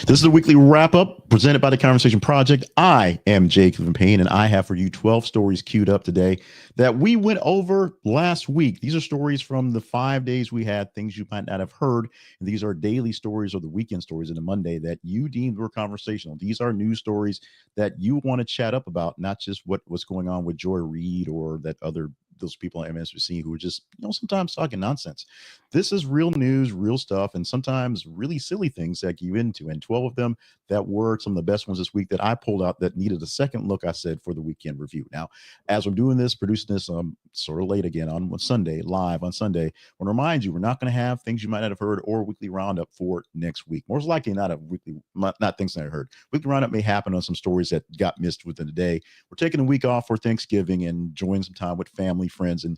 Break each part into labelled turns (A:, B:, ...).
A: This is the weekly wrap up presented by the Conversation Project. I am Jake Payne, and I have for you 12 stories queued up today that we went over last week. These are stories from the 5 days we had, things you might not have heard. And these are daily stories or the weekend stories in the Monday that you deemed were conversational. These are news stories that you want to chat up about, not just what's going on with Joy Reid or that other those people on MSNBC who are just, sometimes talking nonsense. This is real news, real stuff, and sometimes really silly things that get you into. And 12 of them that were some of the best ones this week that I pulled out that needed a second look, I said, for the weekend review. Now, as I'm doing this, producing this sort of late again on Sunday, live on Sunday, I want to remind you, we're not going to have things you might not have heard or a weekly roundup for next week. Most likely not a weekly, not things that I heard. Weekly roundup may happen on some stories that got missed within the day. We're taking a week off for Thanksgiving and enjoying some time with family, friends, and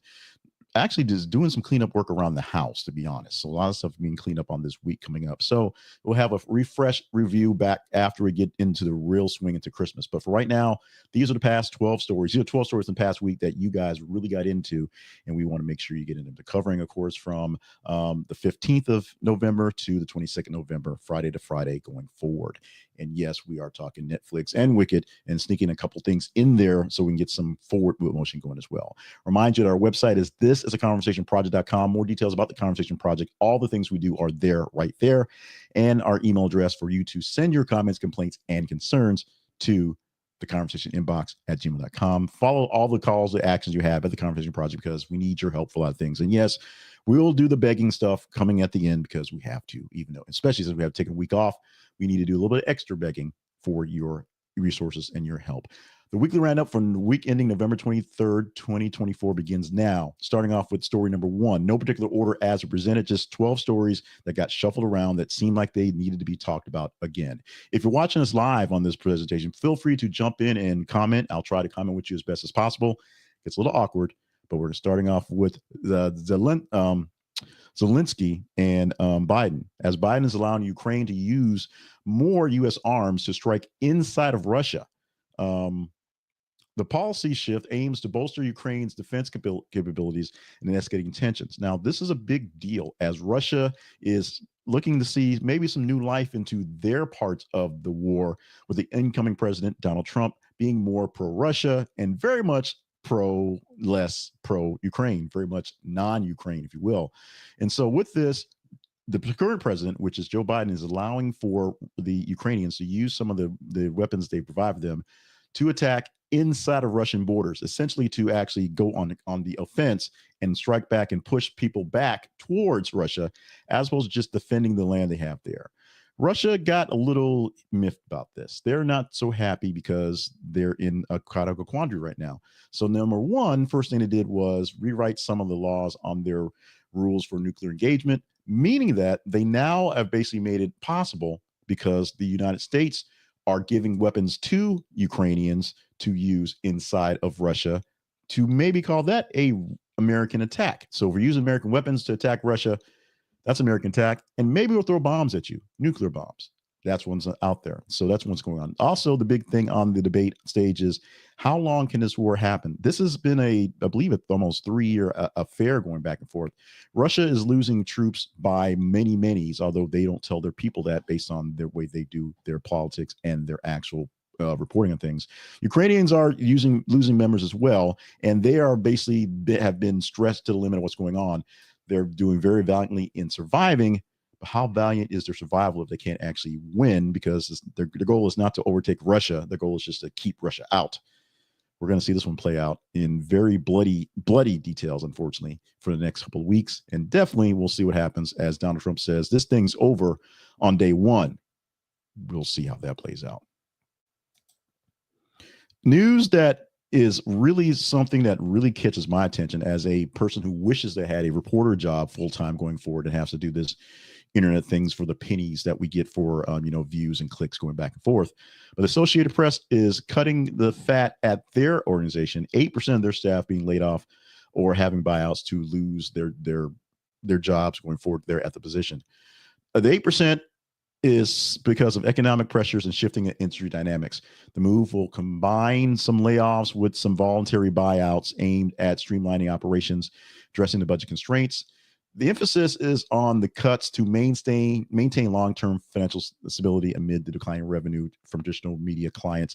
A: actually just doing some cleanup work around the house, to be honest. So a lot of stuff being cleaned up on this week coming up. So we'll have a refresh review back after we get into the real swing into Christmas. But for right now, these are the past 12 stories. These are 12 stories in the past week that you guys really got into, and we want to make sure you get into them. Covering, of course, from the 15th of November to the 22nd of November, Friday to Friday going forward. And yes, we are talking Netflix and Wicked and sneaking a couple things in there so we can get some forward motion going as well. Remind you that our website is thisisaconversationproject.com. More details about the Conversation Project. All the things we do are there, right there. And our email address for you to send your comments, complaints, and concerns to the conversation inbox at gmail.com. Follow all the calls, the actions you have at the Conversation Project because we need your help for a lot of things. And yes, we will do the begging stuff coming at the end because we have to, even though, especially since we have taken a week off, we need to do a little bit of extra begging for your resources and your help. The weekly roundup from the week ending November 23rd, 2024 begins now. Starting off with story number one, no particular order as presented, just 12 stories that got shuffled around that seemed like they needed to be talked about again. If you're watching us live on this presentation, feel free to jump in and comment. I'll try to comment with you as best as possible. It's a little awkward, but we're starting off with Zelensky and Biden, as Biden is allowing Ukraine to use more U.S. arms to strike inside of Russia. The policy shift aims to bolster Ukraine's defense capabilities and escalating tensions. Now, this is a big deal as Russia is looking to see maybe some new life into their parts of the war, with the incoming president, Donald Trump, being more pro-Russia and very much less pro-Ukraine, very much non-Ukraine, if you will. And so with this, the current president, which is Joe Biden, is allowing for the Ukrainians to use some of the weapons they provide for them to attack inside of Russian borders, essentially to actually go on the offense and strike back and push people back towards Russia, as opposed to just defending the land they have there. Russia got a little miffed about this. They're not so happy because they're in a kind of a quandary right now. So number one, first thing they did was rewrite some of the laws on their rules for nuclear engagement, meaning that they now have basically made it possible, because the United States are giving weapons to Ukrainians to use inside of Russia, to maybe call that a American attack. So if we're using American weapons to attack Russia, that's American attack, and maybe we'll throw bombs at you, nuclear bombs. That's what's out there. So that's what's going on. Also, the big thing on the debate stage is how long can this war happen? This has been I believe it's almost 3-year affair going back and forth. Russia is losing troops by many, although they don't tell their people that based on their way they do their politics and their actual reporting on things. Ukrainians are losing members as well, and they are basically have been stressed to the limit of what's going on. They're doing very valiantly in surviving, but how valiant is their survival if they can't actually win? Because their goal is not to overtake Russia. Their goal is just to keep Russia out. We're going to see this one play out in very bloody details, unfortunately, for the next couple of weeks. And definitely we'll see what happens as Donald Trump says, this thing's over on day one. We'll see how that plays out. News that is really something that really catches my attention as a person who wishes they had a reporter job full-time going forward and has to do this internet things for the pennies that we get for views and clicks going back and forth. But the Associated Press is cutting the fat at their organization, 8% of their staff being laid off or having buyouts to lose their jobs going forward there at the position. The 8% is because of economic pressures and shifting industry dynamics. The move will combine some layoffs with some voluntary buyouts aimed at streamlining operations, addressing the budget constraints. The emphasis is on the cuts to maintain long-term financial stability amid the declining revenue from traditional media clients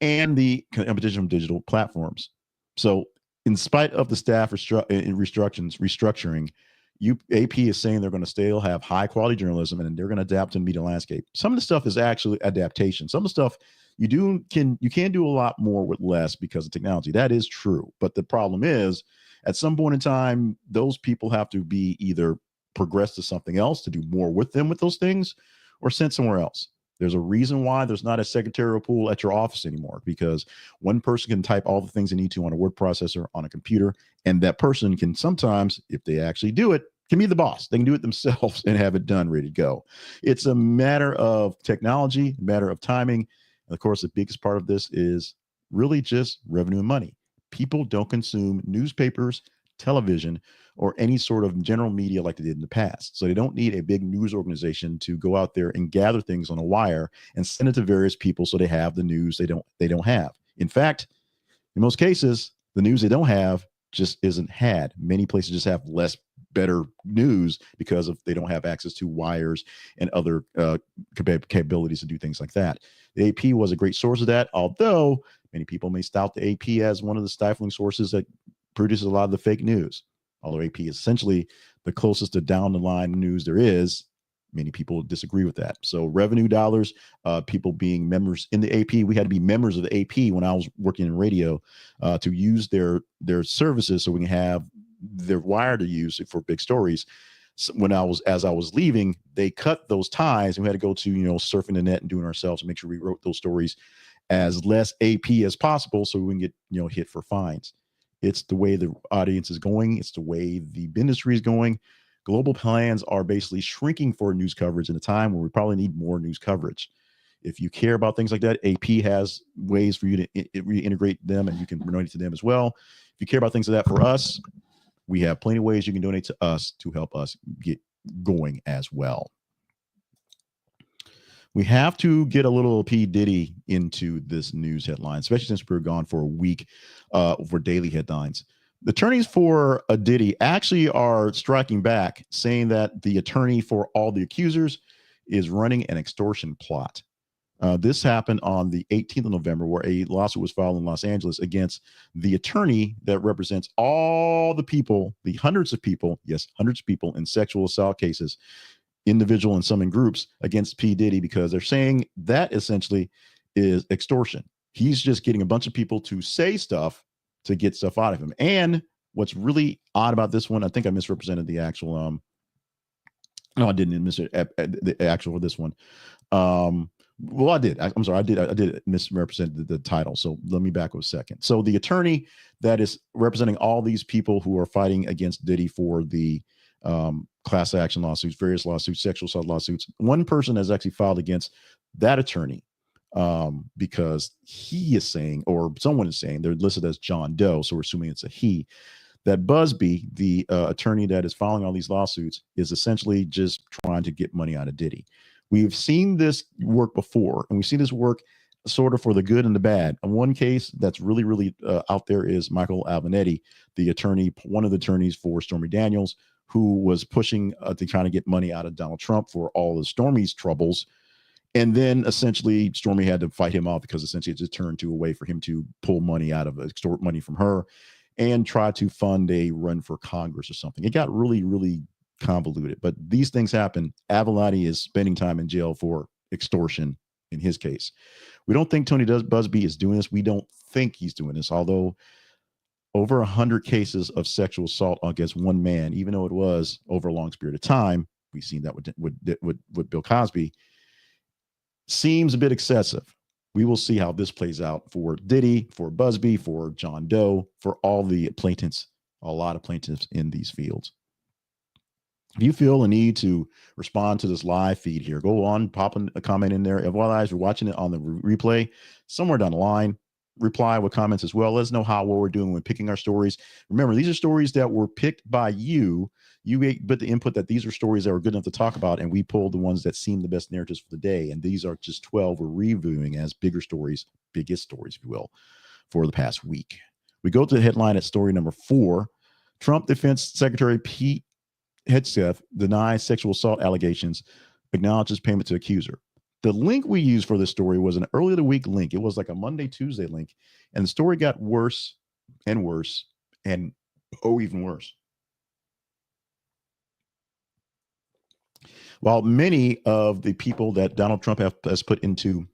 A: and the competition from digital platforms. So, in spite of the staff restructuring, AP is saying they're going to still have high quality journalism and they're going to adapt to the media landscape. Some of the stuff is actually adaptation. Some of the stuff you can do a lot more with less because of technology. That is true, but the problem is, at some point in time, those people have to be either progress to something else to do more with them with those things, or sent somewhere else. There's a reason why there's not a secretarial pool at your office anymore, because one person can type all the things they need to on a word processor on a computer, and that person can sometimes, if they actually do it, can be the boss. They can do it themselves and have it done, ready to go. It's a matter of technology, a matter of timing. And of course, the biggest part of this is really just revenue and money. People don't consume newspapers, television, or any sort of general media like they did in the past. So they don't need a big news organization to go out there and gather things on a wire and send it to various people so they have the news they don't have. In fact, in most cases, the news they don't have just isn't had. Many places just have less better news because of they don't have access to wires and other capabilities to do things like that. The AP was a great source of that, although many people may tout the AP as one of the stifling sources that produces a lot of the fake news. Although AP is essentially the closest to down the line news there is, many people disagree with that. So revenue dollars, people being members in the AP, we had to be members of the AP when I was working in radio to use their services so we can have their wire to use for big stories. So as I was leaving, they cut those ties and we had to go to, surfing the net and doing ourselves to make sure we wrote those stories as less AP as possible so we can get, hit for fines. It's the way the audience is going. It's the way the industry is going. Global plans are basically shrinking for news coverage in a time where we probably need more news coverage. If you care about things like that, AP has ways for you to reintegrate them and you can donate to them as well. If you care about things like that for us, we have plenty of ways you can donate to us to help us get going as well. We have to get a little P. Diddy into this news headline, especially since we were gone for a week for daily headlines. The attorneys for Diddy actually are striking back, saying that the attorney for all the accusers is running an extortion plot. This happened on the 18th of November, where a lawsuit was filed in Los Angeles against the attorney that represents all the people, the hundreds of people, yes, hundreds of people in sexual assault cases, individual and some in groups, against P. Diddy, because they're saying that essentially is extortion. He's just getting a bunch of people to say stuff to get stuff out of him. And what's really odd about this one, I think I misrepresented the actual no, I didn't miss it. The actual this one. Well, I did. I'm sorry. I did misrepresent the title. So let me back up a second. So the attorney that is representing all these people who are fighting against Diddy for the class action lawsuits, various lawsuits, sexual assault lawsuits, one person has actually filed against that attorney because he is saying, or someone is saying, they're listed as John Doe, so we're assuming it's a he, that Busby, the attorney that is filing all these lawsuits, is essentially just trying to get money out of Diddy. We've seen this work before, and we've seen this work sort of for the good and the bad. And one case that's really, really out there is Michael Avenatti, the attorney, one of the attorneys for Stormy Daniels, who was pushing to try to get money out of Donald Trump for all of Stormy's troubles. And then essentially Stormy had to fight him off because essentially it just turned to a way for him to pull money out of, extort money from her and try to fund a run for Congress or something. It got really, really convoluted, but these things happen. Avenatti is spending time in jail for extortion in his case. We don't think Tony Busby is doing this. We don't think he's doing this, although over 100 cases of sexual assault against one man, even though it was over a long period of time, we've seen that with Bill Cosby, seems a bit excessive. We will see how this plays out for Diddy, for Busby, for John Doe, for all the plaintiffs, a lot of plaintiffs in these fields. If you feel a need to respond to this live feed here, go on, pop a comment in there. Otherwise, you're watching it on the replay somewhere down the line. Reply with comments as well. Let us know what we're doing when picking our stories. Remember, these are stories that were picked by you. You put the input that these are stories that were good enough to talk about, and we pulled the ones that seem the best narratives for the day. And these are just 12 we're reviewing as bigger stories, biggest stories, if you will, for the past week. We go to the headline at story number 4. Trump Defense Secretary Pete Hetzef denies sexual assault allegations, acknowledges payment to accuser. The link we used for this story was an early of the week link. It was like a Monday, Tuesday link. And the story got worse and worse and, oh, even worse. While many of the people that Donald Trump has put into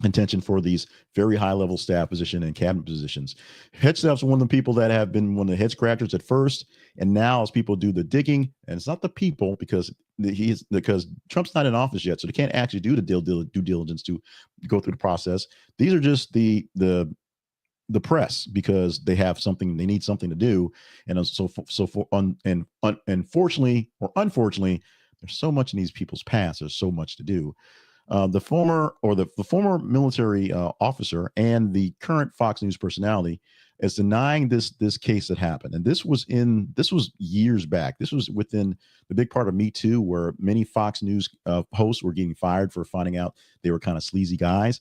A: contention for these very high level staff position and cabinet positions, Hetzef's one of the people that have been one of the head scratchers at first. And now, as people do the digging, and it's not the people because Trump's not in office yet, so they can't actually do the due diligence to go through the process. These are just the press because they have something, they need something to do, and unfortunately or unfortunately, there's so much in these people's past. There's so much to do. The former military officer and the current Fox News personality is denying this case that happened. And this was years back. This was within the big part of Me Too, where many Fox News hosts were getting fired for finding out they were kind of sleazy guys.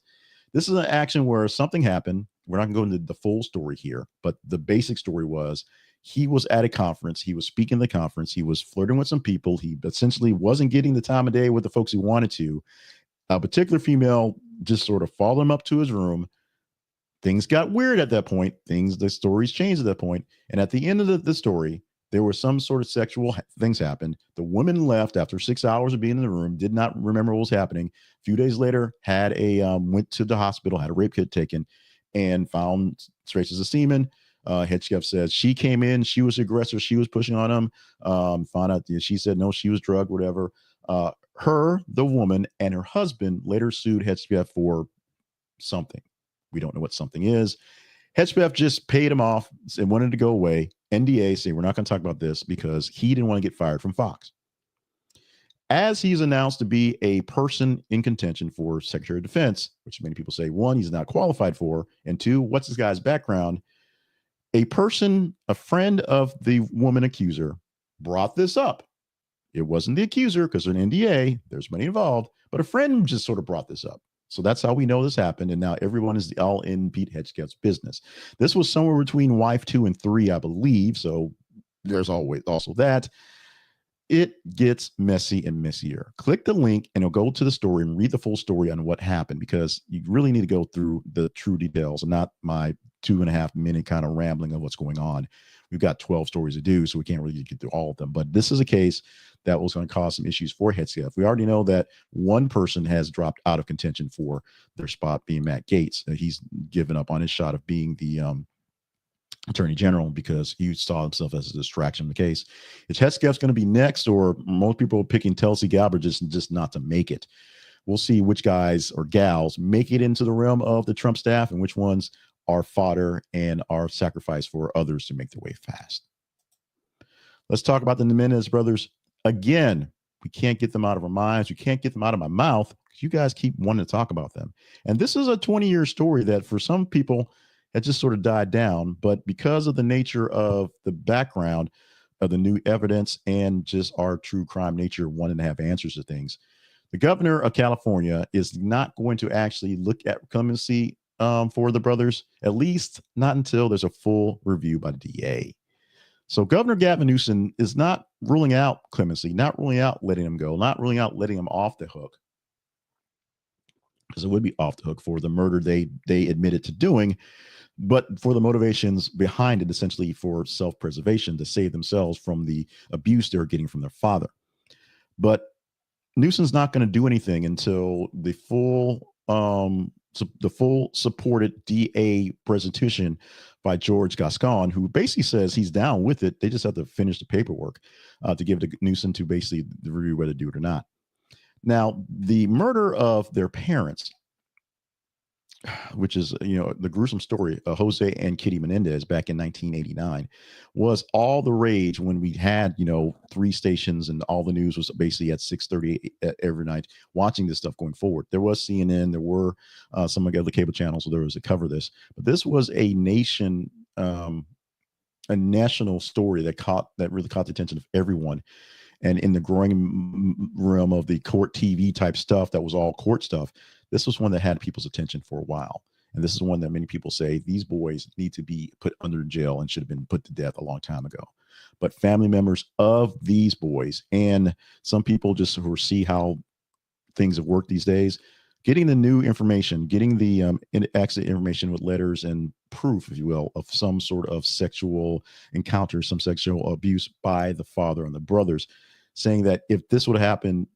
A: This is an action where something happened. We're not going to go into the full story here, but the basic story was he was at a conference. He was speaking at the conference. He was flirting with some people. He essentially wasn't getting the time of day with the folks he wanted to. A particular female just sort of followed him up to his room. Things got weird at that point. The stories changed at that point. And at the end of the story, there were some sort of sexual things happened. The woman left after 6 hours of being in the room, did not remember what was happening. A few days later, went to the hospital, had a rape kit taken, and found traces of semen. Head says she came in, she was the aggressor, she was pushing on him. Found out she said no, she was drugged, whatever. The woman, and her husband later sued Hetzef for something. We don't know what something is. Hetzef just paid him off and wanted to go away. NDA say we're not going to talk about this because he didn't want to get fired from Fox. As he's announced to be a person in contention for Secretary of Defense, which many people say, one, he's not qualified for, and two, what's this guy's background? A friend of the woman accuser brought this up. It wasn't the accuser because there's an NDA, there's money involved, but a friend just sort of brought this up. So that's how we know this happened. And now everyone is all in Pete Hetzef's business. This was somewhere between wife 2 and 3, I believe. So there's always also that. It gets messy and messier. Click the link and it'll go to the story and read the full story on what happened, because you really need to go through the true details and not my 2.5 minute kind of rambling of what's going on. We've got 12 stories to do, so we can't really get through all of them. But this is a case that was going to cause some issues for Hetzef. We already know that one person has dropped out of contention for their spot, being Matt Gaetz. He's given up on his shot of being the attorney general because he saw himself as a distraction in the case. Is Hetzef's going to be next, or most people are picking Tulsi Gabbard just not to make it? We'll see which guys or gals make it into the realm of the Trump staff and which ones are fodder and are sacrificed for others to make their way fast. Let's talk about the Menendez brothers. Again, we can't get them out of our minds. We can't get them out of my mouth because you guys keep wanting to talk about them. And this is a 20-year story that for some people had just sort of died down. But because of the nature of the background of the new evidence and just our true crime nature, wanting to have answers to things, the governor of California is not going to actually look at clemency for the brothers, at least not until there's a full review by the DA. So Governor Gavin Newsom is not ruling out clemency, not ruling out letting him go, not ruling out letting him off the hook, because it would be off the hook for the murder they admitted to doing, but for the motivations behind it, essentially for self-preservation, to save themselves from the abuse they're getting from their father. But Newsom's not going to do anything until the full supported DA presentation by George Gascon, who basically says he's down with it. They just have to finish the paperwork to give it to Newsom to basically review whether to do it or not. Now, the murder of their parents, which is, the gruesome story of Jose and Kitty Menendez back in 1989, was all the rage when we had, 3 stations and all the news was basically at 6:30 every night watching this stuff going forward. There was CNN, there were some of the other cable channels, so there was to cover this. But this was a national story that really caught the attention of everyone. And in the growing realm of the court TV type stuff, that was all court stuff, this was one that had people's attention for a while. And this is one that many people say these boys need to be put under jail and should have been put to death a long time ago. But family members of these boys and some people just who see how things have worked these days, getting the new information, getting the exit information with letters and proof, if you will, of some sort of sexual encounter, some sexual abuse by the father and the brothers, saying that if this would happen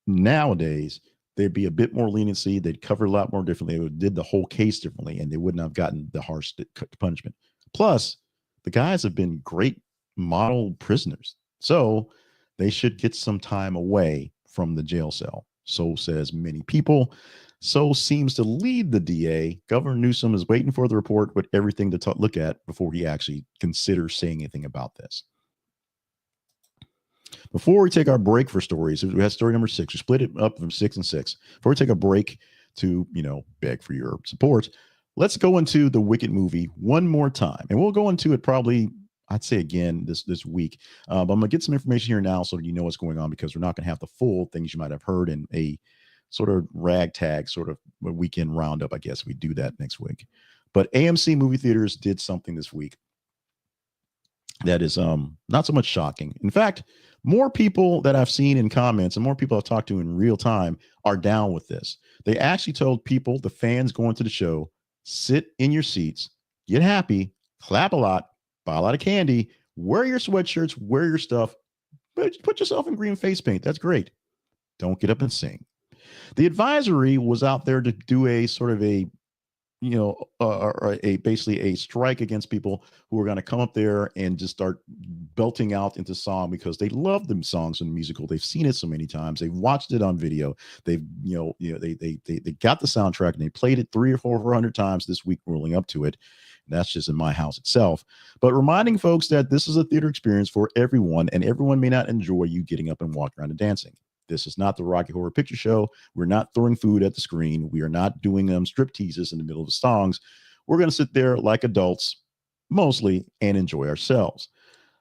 A: nowadays, there'd be a bit more leniency. They'd cover a lot more differently. They would did the whole case differently, and they wouldn't have gotten the harsh punishment. Plus, the guys have been great model prisoners, so they should get some time away from the jail cell. So says many people. So seems to lead the DA. Governor Newsom is waiting for the report with everything to look at before he actually considers saying anything about this. Before we take our break for stories, we had story number 6. We split it up from 6 and 6. Before we take a break to, beg for your support, let's go into the Wicked movie one more time. And we'll go into it probably, I'd say again this week. But I'm going to get some information here now so you know what's going on, because we're not going to have the full things you might have heard in a sort of ragtag sort of weekend roundup. I guess we do that next week. But AMC movie theaters did something this week that is not so much shocking. In fact, more people that I've seen in comments and more people I've talked to in real time are down with this. They actually told people, the fans going to the show, sit in your seats, get happy, clap a lot, buy a lot of candy, wear your sweatshirts, wear your stuff, but put yourself in green face paint. That's great. Don't get up and sing. The advisory was out there to do a sort of a basically a strike against people who are going to come up there and just start belting out into song because they love them songs in the musical. They've seen it so many times. They've watched it on video. They've they got the soundtrack and they played it 300 or 400 times this week rolling up to it. And that's just in my house itself. But reminding folks that this is a theater experience for everyone, and everyone may not enjoy you getting up and walking around and dancing. This is not the Rocky Horror Picture Show. We're not throwing food at the screen. We are not doing strip teases in the middle of the songs. We're going to sit there like adults, mostly, and enjoy ourselves.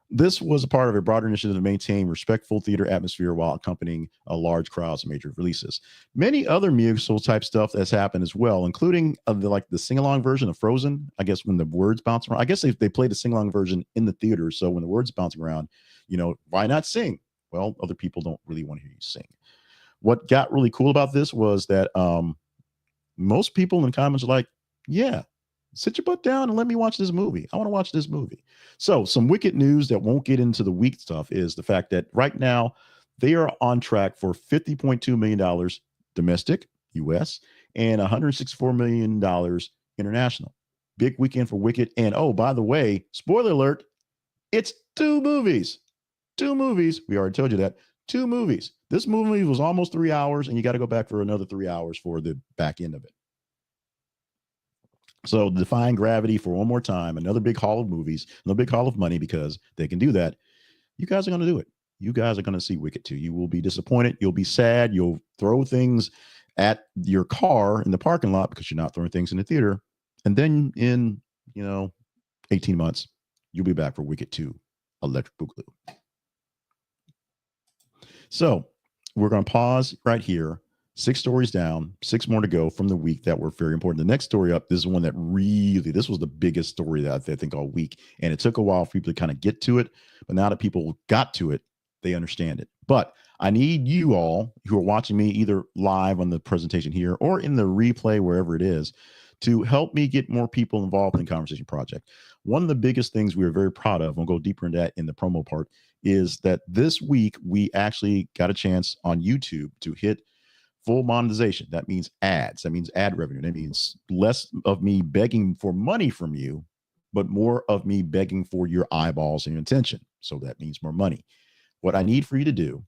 A: This was a part of a broader initiative to maintain respectful theater atmosphere while accompanying a large crowds of major releases. Many other musical type stuff has happened as well, including the sing-along version of Frozen. I guess when the words bounce around, I guess they played the sing-along version in the theater. So when the words bouncing around, why not sing? Well, other people don't really want to hear you sing. What got really cool about this was that most people in the comments are like, yeah, sit your butt down and let me watch this movie. I want to watch this movie. So some Wicked news that won't get into the weak stuff is the fact that right now they are on track for $50.2 million domestic, U.S., and $164 million international. Big weekend for Wicked. And oh, by the way, spoiler alert, it's 2 movies. 2 movies. We already told you that. 2 movies. This movie was almost 3 hours, and you got to go back for another 3 hours for the back end of it. So defying gravity for one more time, another big haul of movies, another big haul of money, because they can do that. You guys are going to do it. You guys are going to see Wicked 2. You will be disappointed. You'll be sad. You'll throw things at your car in the parking lot because you're not throwing things in the theater. And then in, 18 months, you'll be back for Wicked 2, Electric Boogaloo. So we're going to pause right here. 6 stories down, 6 more to go from the week that were very important. The next story up, this is one that this was the biggest story that I think all week. And it took a while for people to kind of get to it. But now that people got to it, they understand it. But I need you all who are watching me either live on the presentation here or in the replay, wherever it is, to help me get more people involved in the Conversation Project. One of the biggest things we are very proud of, we'll go deeper into that in the promo part, is that this week we actually got a chance on YouTube to hit full monetization. That means ads. That means ad revenue. That means less of me begging for money from you, but more of me begging for your eyeballs and your attention. So that means more money. What I need for you to do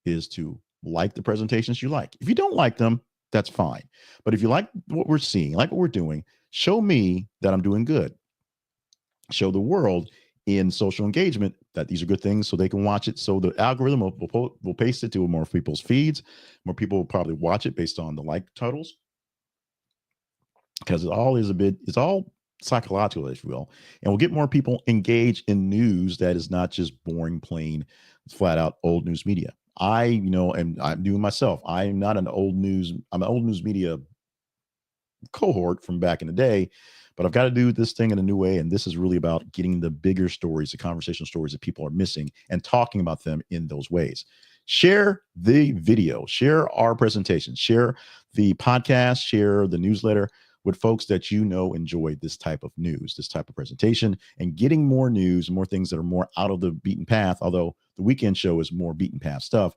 A: is to like the presentations you like. If you don't like them, that's fine. But if you like what we're seeing, like what we're doing, show me that I'm doing good. Show the world in social engagement that these are good things so they can watch it. So the algorithm will paste it to more people's feeds. More people will probably watch it based on the like totals. Because it's all psychological, if you will. And we'll get more people engaged in news that is not just boring, plain, flat out old news media. And I'm doing myself. I'm an old news media cohort from back in the day, but I've got to do this thing in a new way. And this is really about getting the bigger stories, the conversational stories that people are missing, and talking about them in those ways. Share the video, share our presentation, share the podcast, share the newsletter with folks that you know enjoy this type of news, this type of presentation, and getting more news, more things that are more out of the beaten path. Although the weekend show is more beaten path stuff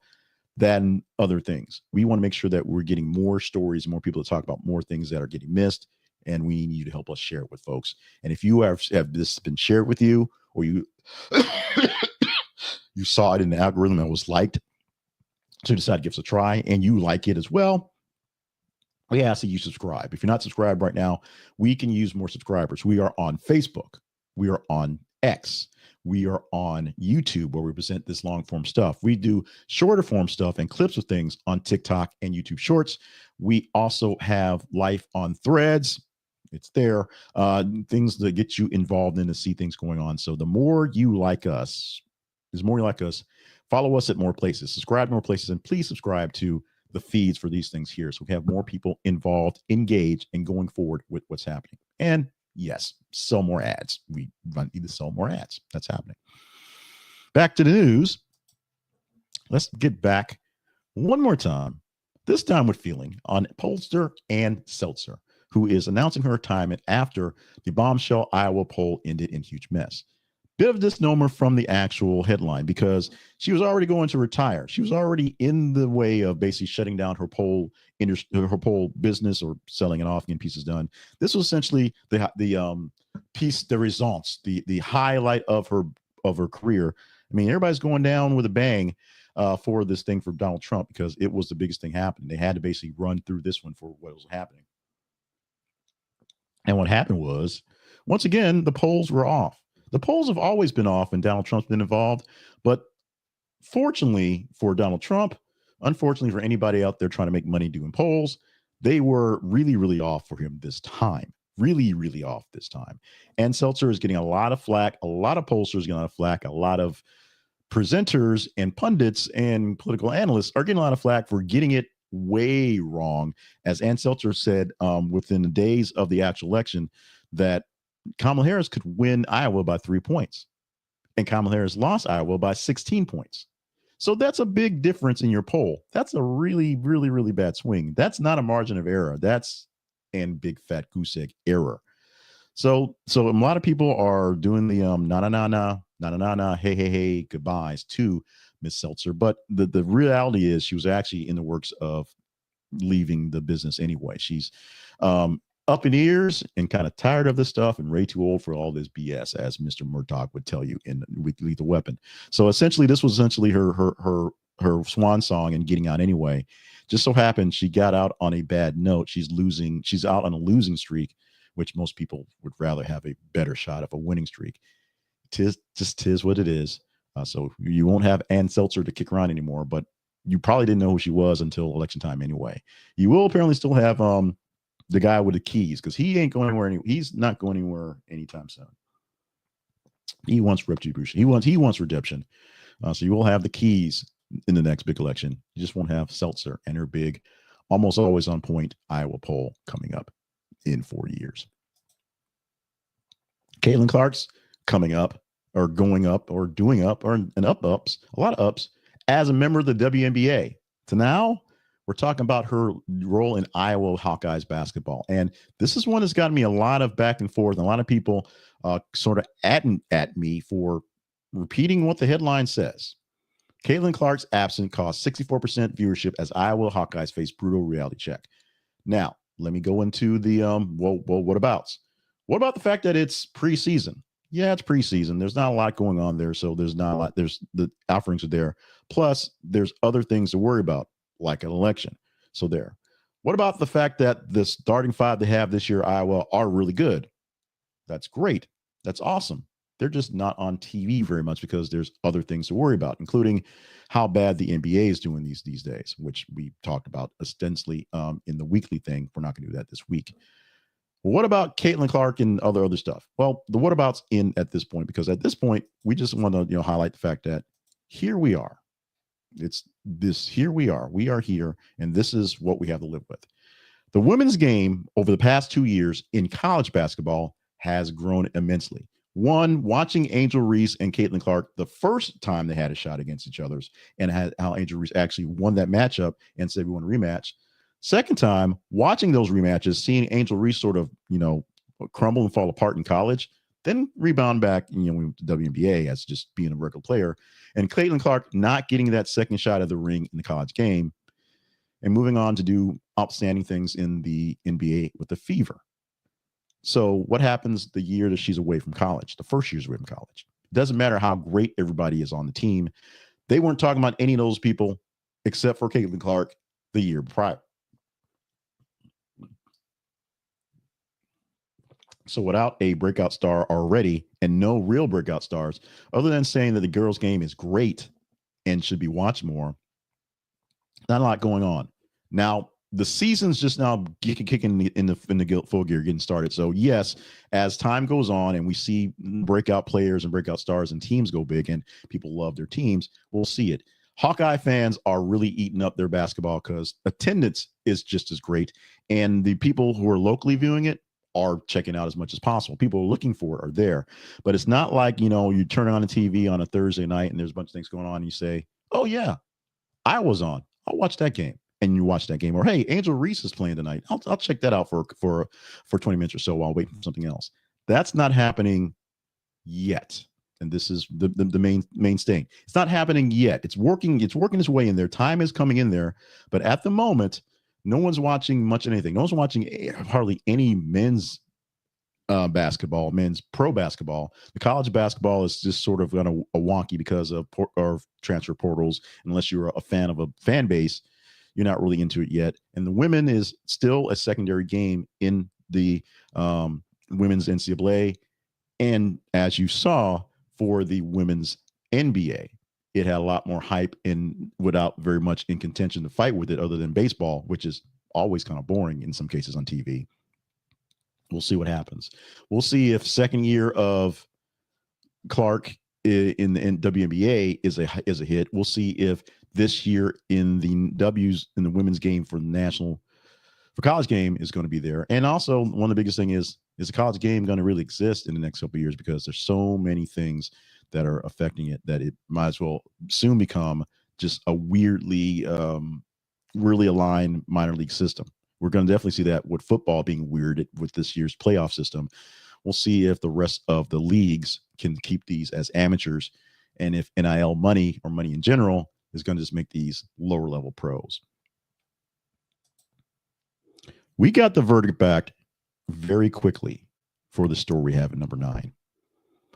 A: than other things. We want to make sure that we're getting more stories, more people to talk about more things that are getting missed, and we need you to help us share it with folks. And if you have this been shared with you, or you you saw it in the algorithm and was liked, so you decide to give us a try, and you like it as well, we ask that you subscribe. If you're not subscribed right now, we can use more subscribers. We are on Facebook. We are on X. We are on YouTube, where we present this long form stuff. We do shorter form stuff and clips of things on TikTok and YouTube Shorts. We also have life on Threads. It's there. Things that get you involved in to see things going on. So the more you like us, there's more you like us. Follow us at more places, subscribe to more places, and please subscribe to the feeds for these things here, so we have more people involved, engaged, and going forward with what's happening. And yes, sell more ads. We need to sell more ads. That's happening. Back to the news. Let's get back one more time, this time with feeling, on pollster Ann Selzer, who is announcing her retirement after the bombshell Iowa poll ended in huge mess. Bit of misnomer from the actual headline, because she was already going to retire. She was already in the way of basically shutting down her poll business, or selling it off, getting pieces done. This was essentially the piece de resistance, the highlight of her career. I mean, everybody's going down with a bang for this thing for Donald Trump, because it was the biggest thing happening. They had to basically run through this one for what was happening. And what happened was, once again, the polls were off. The polls have always been off when Donald Trump's been involved, but fortunately for Donald Trump, unfortunately for anybody out there trying to make money doing polls, they were really, really off for him this time. Really, really off this time. And Selzer is getting a lot of flack. A lot of pollsters getting a lot of flack. A lot of presenters and pundits and political analysts are getting a lot of flack for getting it way wrong. As Ann Selzer said within the days of the actual election, that Kamala Harris could win Iowa by 3 points, and Kamala Harris lost Iowa by 16 points. So that's a big difference in your poll. That's a really, really, really bad swing. That's not a margin of error. That's a big fat goose egg error. So a lot of people are doing the na hey hey hey goodbyes to Miss Selzer, but the reality is she was actually in the works of leaving the business anyway. She's up in ears and kind of tired of this stuff, and way too old for all this BS, as Mr. Murdoch would tell you in Lethal Weapon. So essentially, this was essentially her swan song and getting out anyway. Just so happened she got out on a bad note. She's out on a losing streak, which most people would rather have a better shot of a winning streak. Tis what it is. So you won't have Ann Selzer to kick around anymore, but you probably didn't know who she was until election time anyway. You will apparently still have the guy with the keys, because he ain't going anywhere. He's not going anywhere anytime soon. He wants retribution. He wants redemption. So you will have the keys in the next big election. You just won't have Selzer and her big, almost always on point Iowa poll coming up in 4 years. Caitlin Clark's coming up, or going up, or doing up, or an ups, a lot of ups, as a member of the WNBA. So now we're talking about her role in Iowa Hawkeyes basketball. And this is one that's gotten me a lot of back and forth, and a lot of people sort of at me for repeating what the headline says. Caitlin Clark's absence caused 64% viewership as Iowa Hawkeyes face brutal reality check. Now, let me go into the whatabouts. What about the fact that it's preseason? Yeah, it's preseason. There's not a lot going on there, so there's not a lot. There's the offerings are there. Plus, there's other things to worry about, like an election. So there. What about the fact that the starting five they have this year, Iowa, are really good? That's great. That's awesome. They're just not on TV very much because there's other things to worry about, including how bad the NBA is doing these days, which we talked about ostensibly in the weekly thing. We're not going to do that this week. Well, what about Caitlin Clark and other stuff? Well, the whatabouts in at this point, because at this point, we just want to highlight the fact that here we are. It's this, here we are. We are here, and this is what we have to live with. The women's game over the past 2 years in college basketball has grown immensely. One, watching Angel Reese and Caitlin Clark the first time they had a shot against each other's, and how Angel Reese actually won that matchup and said we want a rematch. Second time, watching those rematches, seeing Angel Reese sort of, crumble and fall apart in college, then rebound back, with the WNBA as just being a regular player, and Caitlin Clark not getting that second shot of the ring in the college game, and moving on to do outstanding things in the NBA with the Fever. So what happens the year that she's away from college, the first year's away from college? It doesn't matter how great everybody is on the team. They weren't talking about any of those people except for Caitlin Clark the year prior. So without a breakout star already and no real breakout stars, other than saying that the girls' game is great and should be watched more, not a lot going on. Now, the season's just now kicking in the full gear, getting started. So yes, as time goes on and we see breakout players and breakout stars and teams go big and people love their teams, we'll see it. Hawkeye fans are really eating up their basketball because attendance is just as great. And the people who are locally viewing it are checking out as much as possible. People are looking for it are there. But it's not like, you turn on the TV on a Thursday night and there's a bunch of things going on and you say, oh yeah, I was on. I'll watch that game. And you watch that game, or hey, Angel Reese is playing tonight. I'll check that out for 20 minutes or so while waiting for something else. That's not happening yet, and this is the main thing. It's not happening yet. It's working. It's working its way in there. Time is coming in there, but at the moment, no one's watching much of anything. No one's watching hardly any men's basketball, men's pro basketball. The college basketball is just sort of a wonky because of transfer portals. Unless you're a fan of a fan base, you're not really into it yet. And the women is still a secondary game in the women's NCAA. And as you saw for the women's NBA, it had a lot more hype and without very much in contention to fight with it other than baseball, which is always kind of boring in some cases on TV. We'll see what happens. We'll see if second year of Clark in the WNBA is a hit. We'll see if this year in the W's in the women's game for college game is going to be there. And also one of the biggest thing is the college game going to really exist in the next couple of years, because there's so many things that are affecting it that it might as well soon become just a weirdly really aligned minor league system. We're going to definitely see that with football being weird with this year's playoff system. We'll see if the rest of the leagues can keep these as amateurs, and if NIL money or money in general is going to just make these lower level pros. We got the verdict back very quickly for the story we have at number 9.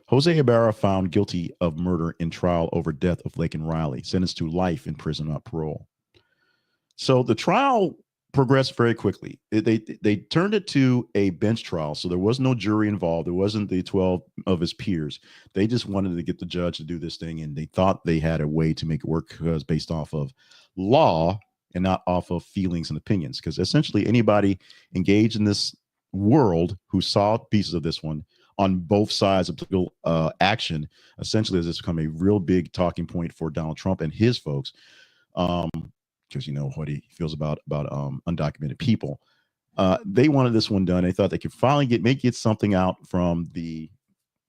A: Jose Ibarra found guilty of murder in trial over death of Laken Riley, sentenced to life in prison, not parole. So the trial progressed very quickly. They turned it to a bench trial, so there was no jury involved. There wasn't the 12 of his peers. They just wanted to get the judge to do this thing, and they thought they had a way to make it work because based off of law and not off of feelings and opinions. Because essentially anybody engaged in this world who saw pieces of this one on both sides of political action, essentially has become a real big talking point for Donald Trump and his folks. Because you know what he feels about undocumented people. They wanted this one done. They thought they could finally get something out from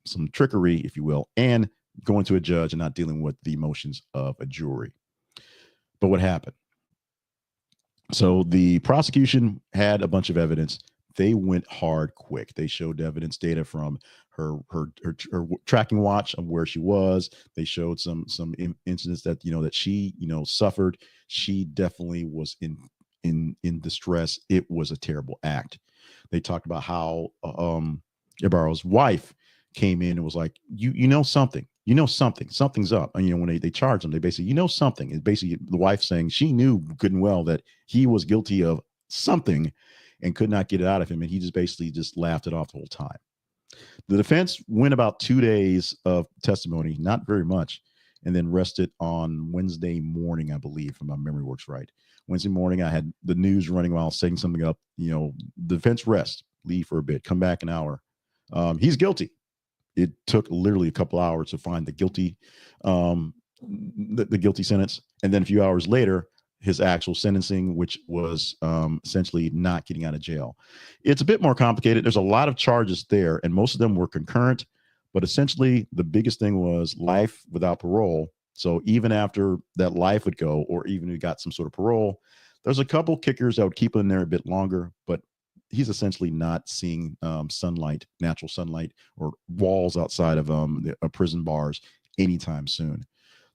A: some trickery, if you will, and going to a judge and not dealing with the emotions of a jury. But what happened? So the prosecution had a bunch of evidence. They went hard quick. They showed evidence data from her tracking watch of where she was. They showed some incidents that that she suffered. She definitely was in distress. It was a terrible act. They talked about how Ibarra's wife came in and was like, you know something. Something's up. And when they charged him, they basically, something. It's basically the wife saying she knew good and well that he was guilty of something and could not get it out of him. And he just basically laughed it off the whole time. The defense went about 2 days of testimony, not very much, and then rested on Wednesday morning, I believe, if my memory works right. Wednesday morning, I had the news running while setting something up. The defense rest, leave for a bit, come back an hour. He's guilty. It took literally a couple hours to find the guilty, the guilty sentence, and then a few hours later, his actual sentencing, which was essentially not getting out of jail. It's a bit more complicated. There's a lot of charges there, and most of them were concurrent. But essentially, the biggest thing was life without parole. So even after that life would go, or even if he got some sort of parole, there's a couple kickers that would keep him there a bit longer. But he's essentially not seeing sunlight, natural sunlight, or walls outside of prison bars anytime soon.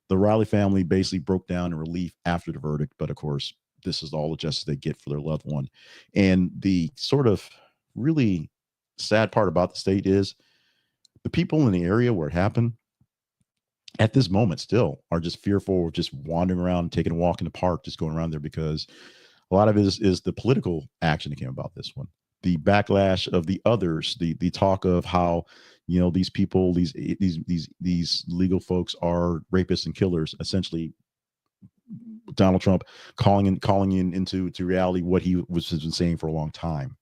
A: The Riley family basically broke down in relief after the verdict, but of course, this is all the justice they get for their loved one. And the sort of really sad part about the state is the people in the area where it happened at this moment still are just fearful of just wandering around, taking a walk in the park, just going around there because a lot of it is the political action that came about this one. The backlash of the others, the talk of how these people, these legal folks are rapists and killers. Essentially, Donald Trump calling in into reality what he has been saying for a long time.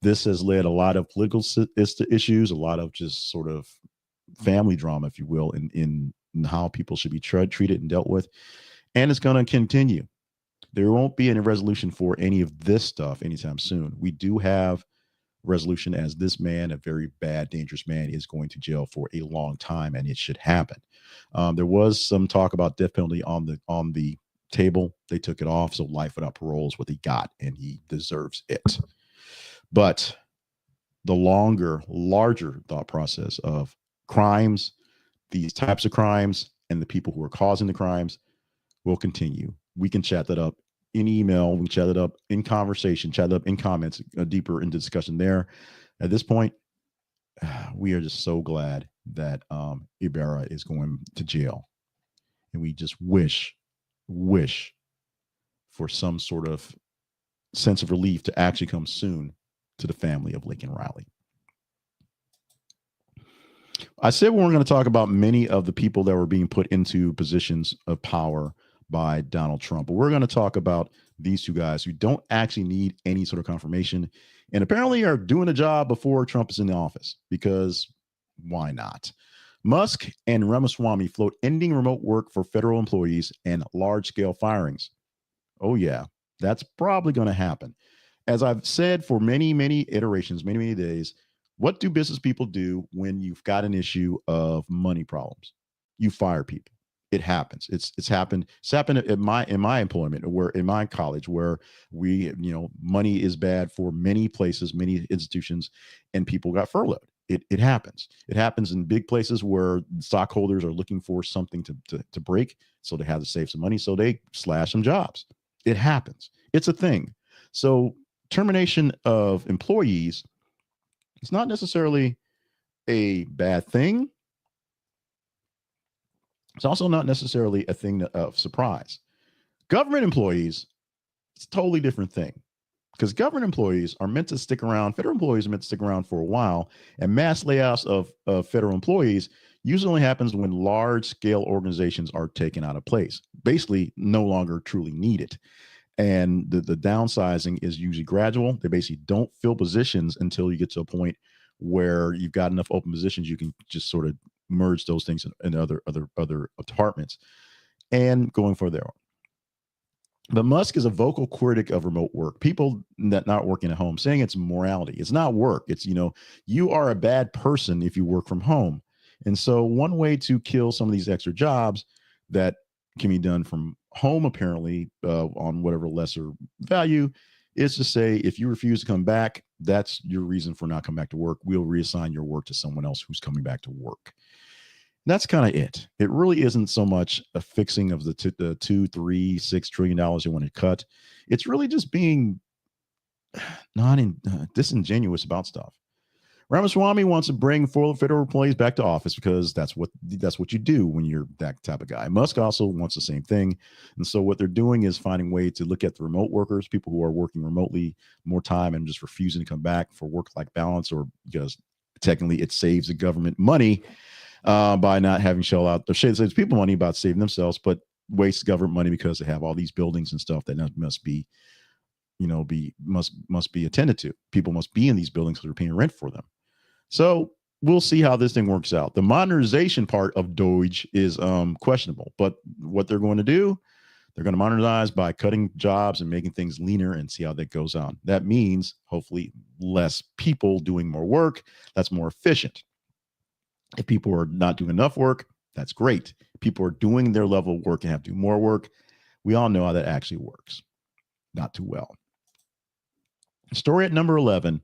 A: This has led a lot of political issues, a lot of just sort of family drama, if you will, in how people should be treated and dealt with, and it's going to continue. There won't be any resolution for any of this stuff anytime soon. We do have resolution as this man, a very bad, dangerous man, is going to jail for a long time, and it should happen. There was some talk about death penalty on the table. They took it off, so life without parole is what he got, and he deserves it. But the larger thought process of crimes, these types of crimes, and the people who are causing the crimes will continue. We can chat that up in email. We can chat it up in conversation, chat it up in comments, deeper into discussion there. At this point, we are just so glad that Ibarra is going to jail. And we just wish for some sort of sense of relief to actually come soon to the family of Lincoln Riley. I said we weren't going to talk about many of the people that were being put into positions of power by Donald Trump, but we're going to talk about these two guys who don't actually need any sort of confirmation and apparently are doing a job before Trump is in the office, because why not? Musk and Ramaswamy float ending remote work for federal employees and large-scale firings. Oh yeah, that's probably going to happen. As I've said for many iterations, many days, what do business people do when you've got an issue of money problems? You fire people. It happens. It's happened. It's happened in my employment, where in my college, where we, money is bad for many places, many institutions, and people got furloughed. It happens. It happens in big places where stockholders are looking for something to break, so they have to save some money, so they slash some jobs. It happens. It's a thing. So termination of employees, it's not necessarily a bad thing. It's also not necessarily a thing of surprise. Government employees, it's a totally different thing, because government employees are meant to stick around. Federal employees are meant to stick around for a while, and mass layoffs of federal employees usually only happens when large-scale organizations are taken out of place, basically no longer truly needed. And the downsizing is usually gradual. They basically don't fill positions until you get to a point where you've got enough open positions you can just sort of merge those things in other departments and going for their own. But Musk is a vocal critic of remote work. People that not working at home, saying it's morality. It's not work. It's, you are a bad person if you work from home. And so one way to kill some of these extra jobs that can be done from home, apparently, on whatever lesser value, is to say, if you refuse to come back, that's your reason for not coming back to work. We'll reassign your work to someone else who's coming back to work. That's kind of it. It really isn't so much a fixing of the $2, $3, $6 trillion they want to cut. It's really just being disingenuous about stuff. Ramaswamy wants to bring full federal employees back to office because that's what you do when you're that type of guy. Musk also wants the same thing. And so what they're doing is finding ways to look at the remote workers, people who are working remotely more time and just refusing to come back for work-life balance, or because technically it saves the government money by not having shell out. It saves people money about saving themselves, but wastes government money because they have all these buildings and stuff that must be attended to. People must be in these buildings because they're paying rent for them. So we'll see how this thing works out. The modernization part of Doge is questionable, but what they're going to do, They're going to modernize by cutting jobs and making things leaner and see how that goes on. That means hopefully less people doing more work. That's more efficient. If people are not doing enough work, that's great. People are doing their level of work and have to do more work. We all know how that actually works. Not too well. Story at number 11.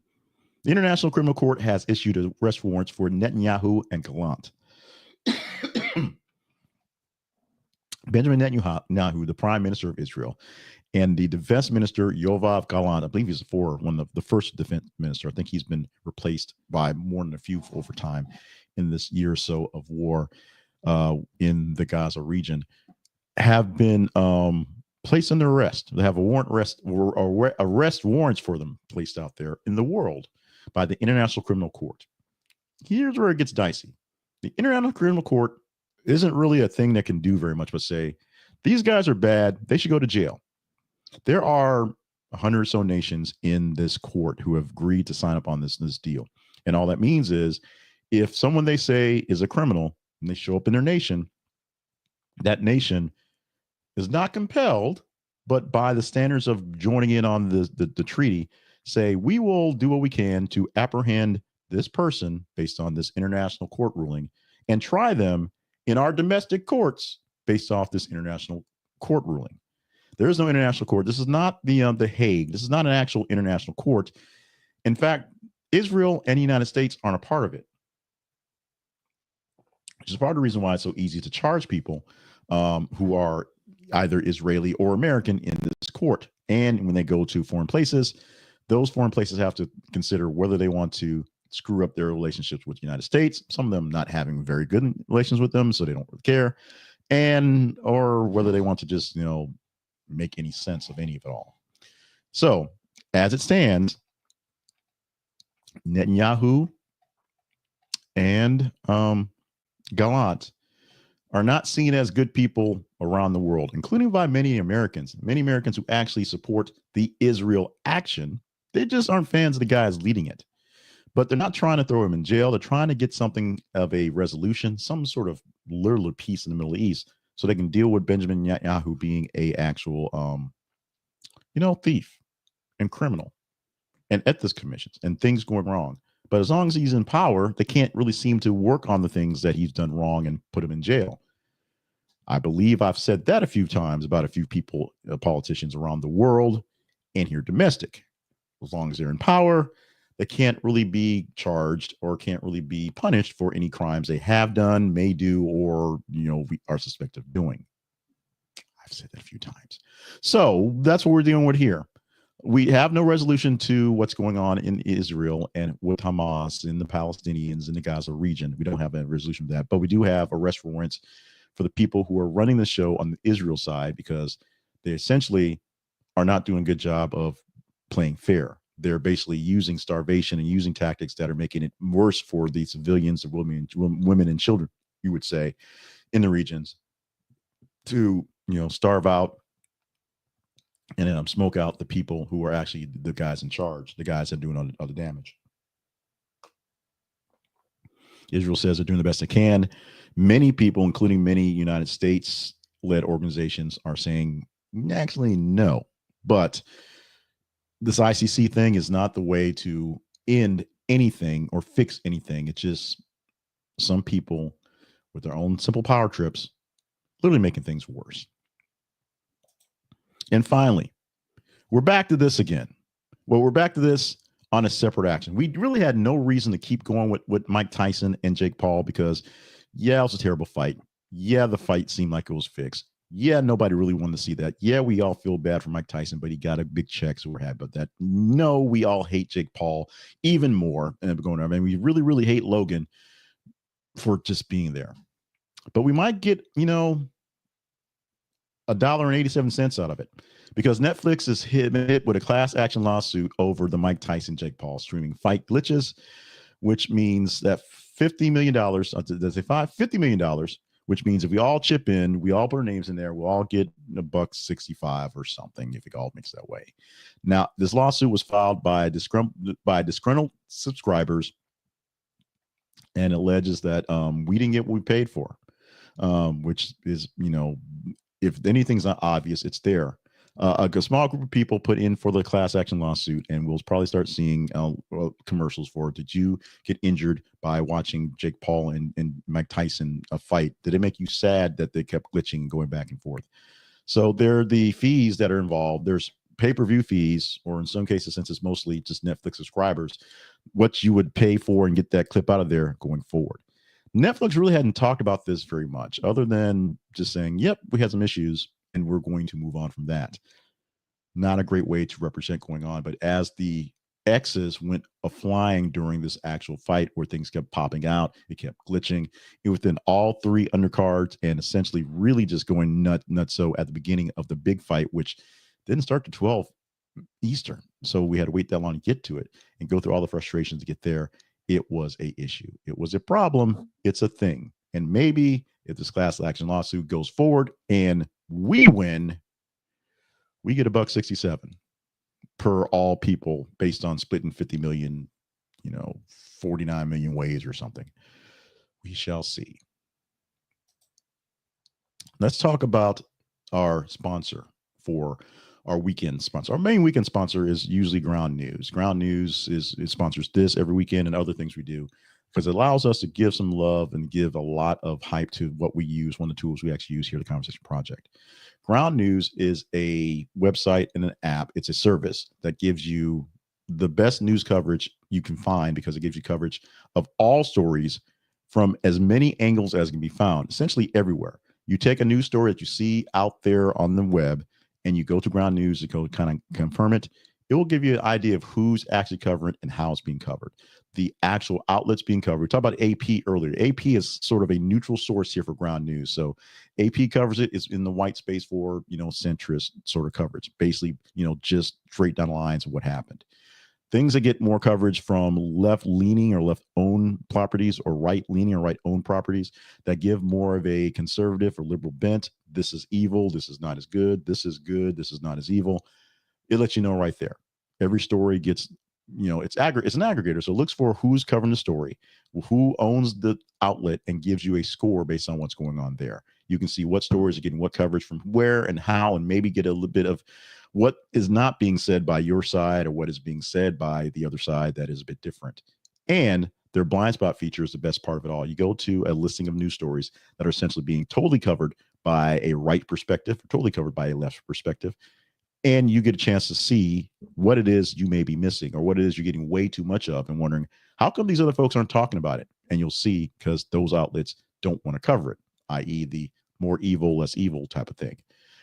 A: The International Criminal Court has issued arrest warrants for Netanyahu and Gallant. Benjamin Netanyahu, the prime minister of Israel, and the defense minister, Yoav Gallant, I believe he's one of the first defense minister. I think he's been replaced by more than a few over time in this year or so of war in the Gaza region, have been placed under arrest. They have arrest warrants for them placed out there in the world by the International Criminal Court. Here's where it gets dicey. The International Criminal Court isn't really a thing that can do very much but say, these guys are bad. They should go to jail. There are 100 or so nations in this court who have agreed to sign up on this deal. And all that means is if someone they say is a criminal and they show up in their nation, that nation is not compelled, but by the standards of joining in on the treaty, say we will do what we can to apprehend this person based on this international court ruling and try them in our domestic courts based off this international court ruling. There is no international court. This is not the Hague. This is not an actual international court. In fact, Israel and the United States aren't a part of it, which is part of the reason why it's so easy to charge people who are either Israeli or American in this court. And when they go to foreign places, those foreign places have to consider whether they want to screw up their relationships with the United States, some of them not having very good relations with them, so they don't really care, and or whether they want to just, make any sense of any of it all. So as it stands, Netanyahu and Gallant are not seen as good people around the world, including by many Americans who actually support the Israel action. They just aren't fans of the guys leading it. But they're not trying to throw him in jail. They're trying to get something of a resolution, some sort of little peace in the Middle East, so they can deal with Benjamin Netanyahu being a actual, thief and criminal and ethics commissions and things going wrong. But as long as he's in power, they can't really seem to work on the things that he's done wrong and put him in jail. I believe I've said that a few times about a few people, politicians around the world and here domestic. As long as they're in power, they can't really be charged or can't really be punished for any crimes they have done, may do, or, we are suspected of doing. I've said that a few times. So that's what we're dealing with here. We have no resolution to what's going on in Israel and with Hamas and the Palestinians in the Gaza region. We don't have a resolution to that, but we do have arrest warrants for the people who are running the show on the Israel side because they essentially are not doing a good job of playing fair. They're basically using starvation and using tactics that are making it worse for the civilians, women and children, you would say, in the regions to, starve out and smoke out the people who are actually the guys in charge, the guys that are doing all the damage. Israel says they're doing the best they can. Many people, including many United States-led organizations, are saying, actually, no. But this ICC thing is not the way to end anything or fix anything. It's just some people with their own simple power trips literally making things worse. And finally, we're back to this again. Well, we're back to this on a separate action. We really had no reason to keep going with Mike Tyson and Jake Paul because, yeah, it was a terrible fight. Yeah, the fight seemed like it was fixed. Yeah, nobody really wanted to see that. Yeah, we all feel bad for Mike Tyson, but he got a big check, so we're happy about that. No, we all hate Jake Paul even more. And we really, really hate Logan for just being there. But we might get, $1.87 out of it because Netflix is hit with a class action lawsuit over the Mike Tyson Jake Paul streaming fight glitches, which means that $50 million, $50 million, which means if we all chip in, we all put our names in there, we'll all get $1.65 or something if it all makes that way. Now, this lawsuit was filed by disgruntled subscribers and alleges that we didn't get what we paid for, which is, if anything's not obvious, it's there. A small group of people put in for the class action lawsuit, and we'll probably start seeing commercials for it. Did you get injured by watching Jake Paul and Mike Tyson a fight? Did it make you sad that they kept glitching and going back and forth? So there are the fees that are involved. There's pay-per-view fees, or in some cases, since it's mostly just Netflix subscribers, what you would pay for and get that clip out of there going forward. Netflix really hadn't talked about this very much, other than just saying, yep, we had some issues and we're going to move on from that. Not a great way to represent going on. But as the X's went a flying during this actual fight where things kept popping out, it kept glitching. It within all three undercards and essentially really just going nuts. So at the beginning of the big fight, which didn't start to 12 Eastern. So we had to wait that long to get to it and go through all the frustrations to get there. It was a issue. It was a problem. It's a thing. And maybe if this class action lawsuit goes forward and we win, we get $1.67 per all people based on splitting 50 million, 49 million ways or something. We shall see. Let's talk about our sponsor for our weekend sponsor. Our main weekend sponsor is usually Ground News. Ground News it sponsors this every weekend and other things we do because it allows us to give some love and give a lot of hype to what we use, one of the tools we actually use here at the Conversation Project. Ground News is a website and an app. It's a service that gives you the best news coverage you can find because it gives you coverage of all stories from as many angles as can be found, essentially everywhere. You take a news story that you see out there on the web and you go to Ground News to go kind of confirm it. It will give you an idea of who's actually covering it and how it's being covered. The actual outlets being covered. We talked about AP earlier. AP is sort of a neutral source here for Ground News. So AP covers it. It's in the white space for, centrist sort of coverage. Basically, just straight down the lines of what happened. Things that get more coverage from left-leaning or left-owned properties or right-leaning or right-owned properties that give more of a conservative or liberal bent. This is evil. This is not as good. This is good. This is not as evil. It lets you know right there. Every story gets, it's an aggregator. So it looks for who's covering the story, who owns the outlet, and gives you a score based on what's going on there. You can see what stories are getting what coverage from where and how, and maybe get a little bit of what is not being said by your side or what is being said by the other side that is a bit different. And their blind spot feature is the best part of it all. You go to a listing of news stories that are essentially being totally covered by a right perspective, totally covered by a left perspective, and you get a chance to see what it is you may be missing or what it is you're getting way too much of and wondering, how come these other folks aren't talking about it? And you'll see because those outlets don't want to cover it, i.e. the more evil, less evil type of thing.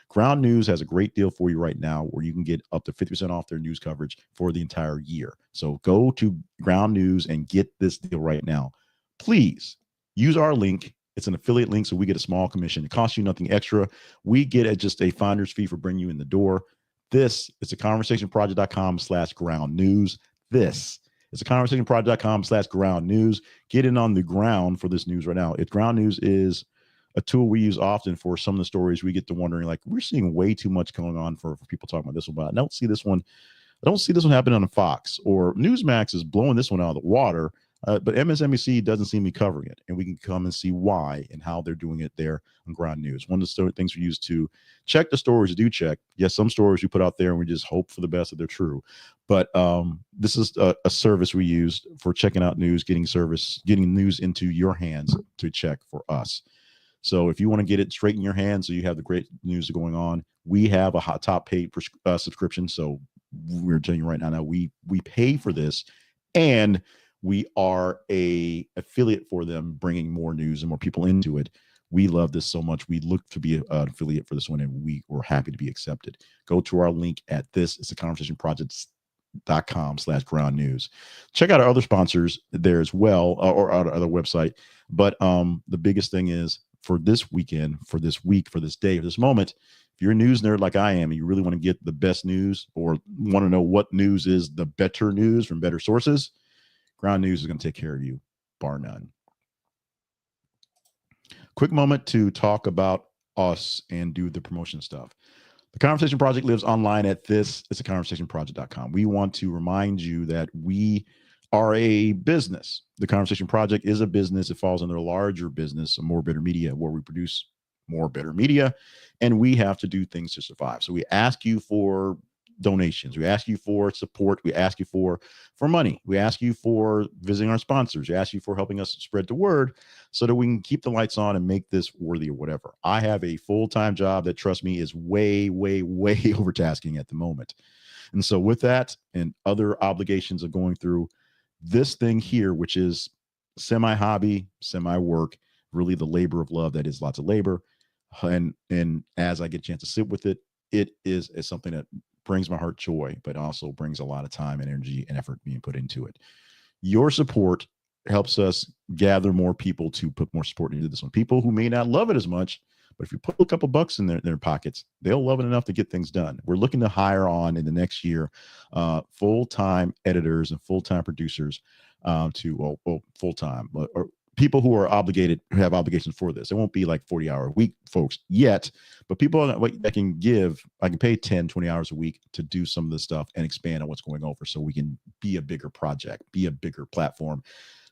A: Ground News has a great deal for you right now where you can get up to 50% off their news coverage for the entire year. So go to Ground News and get this deal right now. Please use our link. It's an affiliate link, so we get a small commission. It costs you nothing extra. We get just a finder's fee for bringing you in the door. This is a conversationproject.com/ground news. This is a conversationproject.com/ground news. Get in on the ground for this news right now. Ground News is a tool we use often for some of the stories we get to wondering, like, we're seeing way too much going on for people talking about this one, but I don't see this one happening on Fox, or Newsmax is blowing this one out of the water. But MSNBC doesn't seem to be covering it, and we can come and see why and how they're doing it there on Ground News. One of the things we use to check the stories, do check. Yes, some stories we put out there and we just hope for the best that they're true. But this is a service we use for checking out news, getting news into your hands to check for us. So if you want to get it straight in your hands, so you have the great news going on, we have a hot top paid subscription. So we're telling you right now, we pay for this, and we are a affiliate for them, bringing more news and more people into it. We love this so much. We look to be an affiliate for this one, and we were happy to be accepted. Go to our link at this. It's the conversationproject.com/ground news. Check out our other sponsors there as well, or our other website. But the biggest thing is, for this weekend, for this week, for this day, for this moment, if you're a news nerd like I am, and you really want to get the best news or want to know what news is the better news from better sources, Ground News is going to take care of you, bar none. Quick moment to talk about us and do the promotion stuff. The Conversation Project lives online at this. It's a conversationproject.com. We want to remind you that we are a business. The Conversation Project is a business. It falls under a larger business, a More Better Media, where we produce more better media, and we have to do things to survive. So we ask you for donations, we ask you for support, we ask you for money, we ask you for visiting our sponsors, we ask you for helping us spread the word so that we can keep the lights on and make this worthy or whatever. I have a full-time job that, trust me, is way overtasking at the moment. And so with that and other obligations of going through this thing here, which is semi-hobby, semi-work, really the labor of love that is lots of labor, and as I get a chance to sit with it, it is something that brings my heart joy, but also brings a lot of time and energy and effort being put into it. Your support helps us gather more people to put more support into this one. People who may not love it as much, but if you put a couple bucks in their pockets, they'll love it enough to get things done. We're looking to hire on in the next year full-time editors and full-time producers full-time, or people who are obligated, who have obligations for this. It won't be like 40-hour a week folks yet, but people that can give, I can pay 10, 20 hours a week to do some of this stuff and expand on what's going over, so we can be a bigger project, be a bigger platform,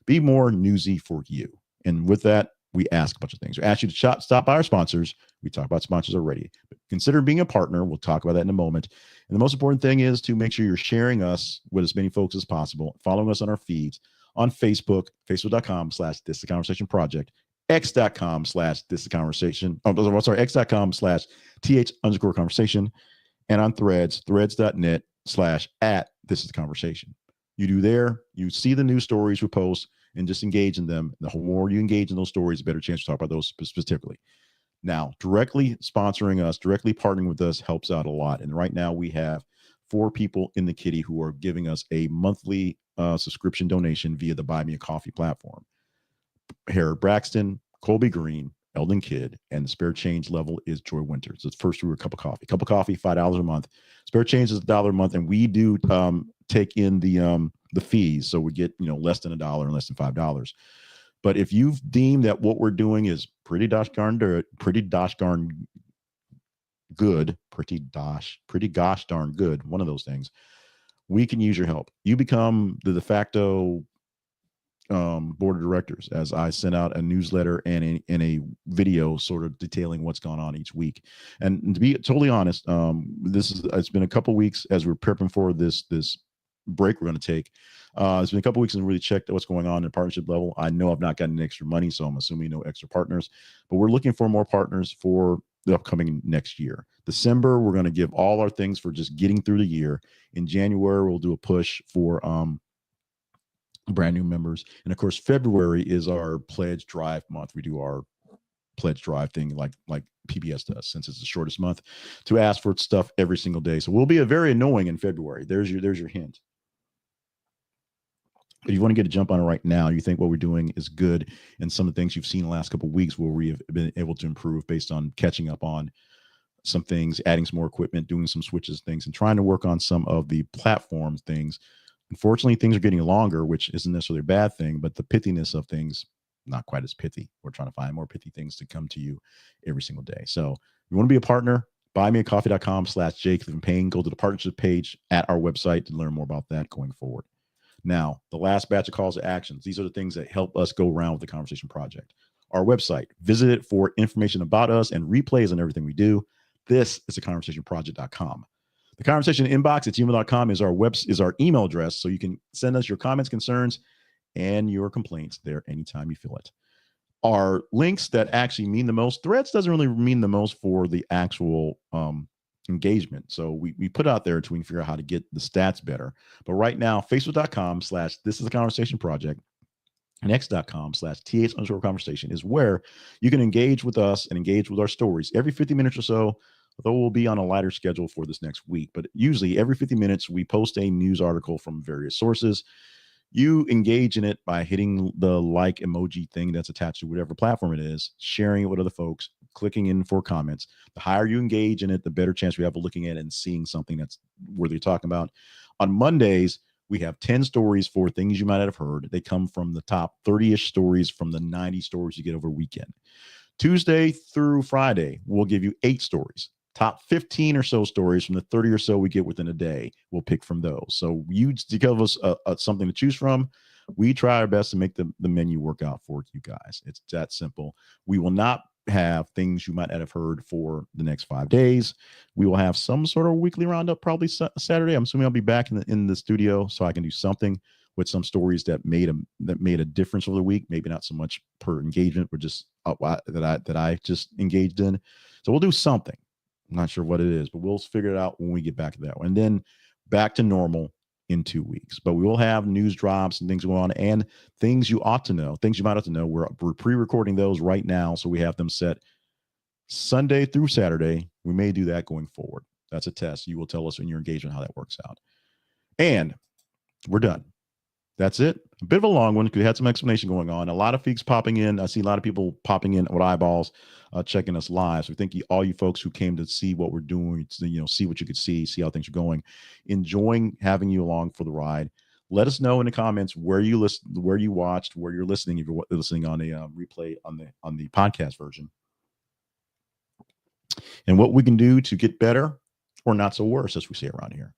A: be more newsy for you. And with that, we ask a bunch of things. We ask you to stop by our sponsors. We talked about sponsors already, but consider being a partner. We'll talk about that in a moment. And the most important thing is to make sure you're sharing us with as many folks as possible, following us on our feeds on Facebook, facebook.com/This is the Conversation Project, x.com/This is the Conversation. Oh, sorry, x.com/th_conversation, and on Threads, threads.net/@This is the Conversation. You do there, you see the news stories we post, and just engage in them. The more you engage in those stories, the better chance to talk about those specifically. Now, directly sponsoring us, directly partnering with us helps out a lot. And right now we have 4 people in the kitty who are giving us a monthly subscription donation via the Buy Me a Coffee platform. Harold Braxton, Colby Green, Eldon Kidd, and the spare change level is Joy Winters. So it's first through a cup of coffee. Cup of coffee, $5 a month. Spare change is $1 a month, and we do take in the fees, so we get less than $1 and less than $5. But if you've deemed that what we're doing is pretty gosh darn good, pretty gosh darn good, one of those things, we can use your help. You become the de facto board of directors, as I sent out a newsletter and a video sort of detailing what's gone on each week. And to be totally honest, it's been a couple weeks as we're prepping for this break we're going to take. It's been a couple weeks and really checked what's going on in partnership level. I know I've not gotten any extra money, so I'm assuming no extra partners, but we're looking for more partners for the upcoming next year. December, we're going to give all our things for just getting through the year. In January, we'll do a push for brand new members. And of course, February is our pledge drive month. We do our pledge drive thing like PBS does, since it's the shortest month, to ask for stuff every single day. So we'll be very annoying in February. There's your hint. If you want to get a jump on it right now, you think what we're doing is good, and some of the things you've seen the last couple of weeks where we have been able to improve based on catching up on some things, adding some more equipment, doing some switches, things, and trying to work on some of the platform things. Unfortunately, things are getting longer, which isn't necessarily a bad thing, but the pithiness of things, not quite as pithy. We're trying to find more pithy things to come to you every single day. So if you want to be a partner, buymeacoffee.com/JClevelandPayne. Go to the partnership page at our website to learn more about that going forward. Now, the last batch of calls to actions. These are the things that help us go around with the Conversation Project. Our website, visit it for information about us and replays on everything we do. This is theconversationproject.com. The conversation inbox at gmail.com is our email address, so you can send us your comments, concerns, and your complaints there anytime you feel it. Our links that actually mean the most, Threads doesn't really mean the most for the actual engagement. So we put out there until we can figure out how to get the stats better. But right now, facebook.com/This is the Conversation Project and x.com/th_conversation is where you can engage with us and engage with our stories every 50 minutes or so, although we'll be on a lighter schedule for this next week. But usually every 50 minutes, we post a news article from various sources. You engage in it by hitting the like emoji thing that's attached to whatever platform it is, sharing it with other folks, clicking in for comments. The higher you engage in it, the better chance we have of looking at it and seeing something that's worth talking about. On Mondays, we have 10 stories for things you might have heard. They come from the top 30-ish stories from the 90 stories you get over a weekend. Tuesday through Friday, we'll give you 8 stories. Top 15 or so stories from the 30 or so we get within a day. We'll pick from those. So you give us something to choose from. We try our best to make the menu work out for you guys. It's that simple. We will not have things you might not have heard for the next 5 days. We will have some sort of weekly roundup probably Saturday. I'm assuming I'll be back in the studio so I can do something with some stories that made a difference over the week. Maybe not so much per engagement, but just that I just engaged in. So we'll do something. I'm not sure what it is, but we'll figure it out when we get back to that one. And then back to normal in 2 weeks. But we will have news drops and things going on, and things you ought to know, things you might have to know. We're pre-recording those right now, so we have them set Sunday through Saturday. We may do that going forward. That's a test. You will tell us in your engagement how that works out. And we're done. That's it. A bit of a long one because we had some explanation going on. A lot of feeds popping in. I see a lot of people popping in with eyeballs, checking us live. So thank you, all you folks who came to see what we're doing, to, see what you could see how things are going. Enjoying having you along for the ride. Let us know in the comments where you listen, where you watched, where you're listening. If you're listening on a replay on the podcast version, and what we can do to get better or not so worse, as we say around here.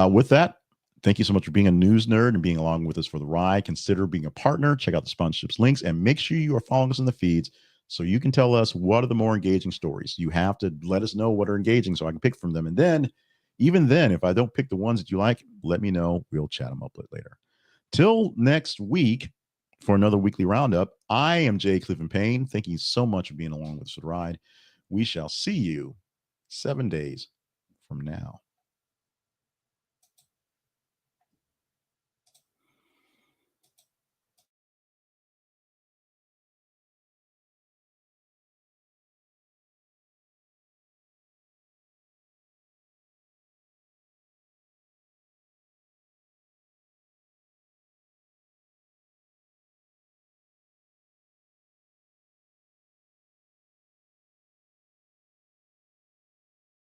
A: With that, thank you so much for being a news nerd and being along with us for the ride. Consider being a partner. Check out the sponsorships links and make sure you are following us in the feeds so you can tell us what are the more engaging stories. You have to let us know what are engaging so I can pick from them. And then, even then, if I don't pick the ones that you like, let me know. We'll chat them up later. Till next week for another weekly roundup, I am Jay Clifton Payne. Thank you so much for being along with us for the ride. We shall see you 7 days from now.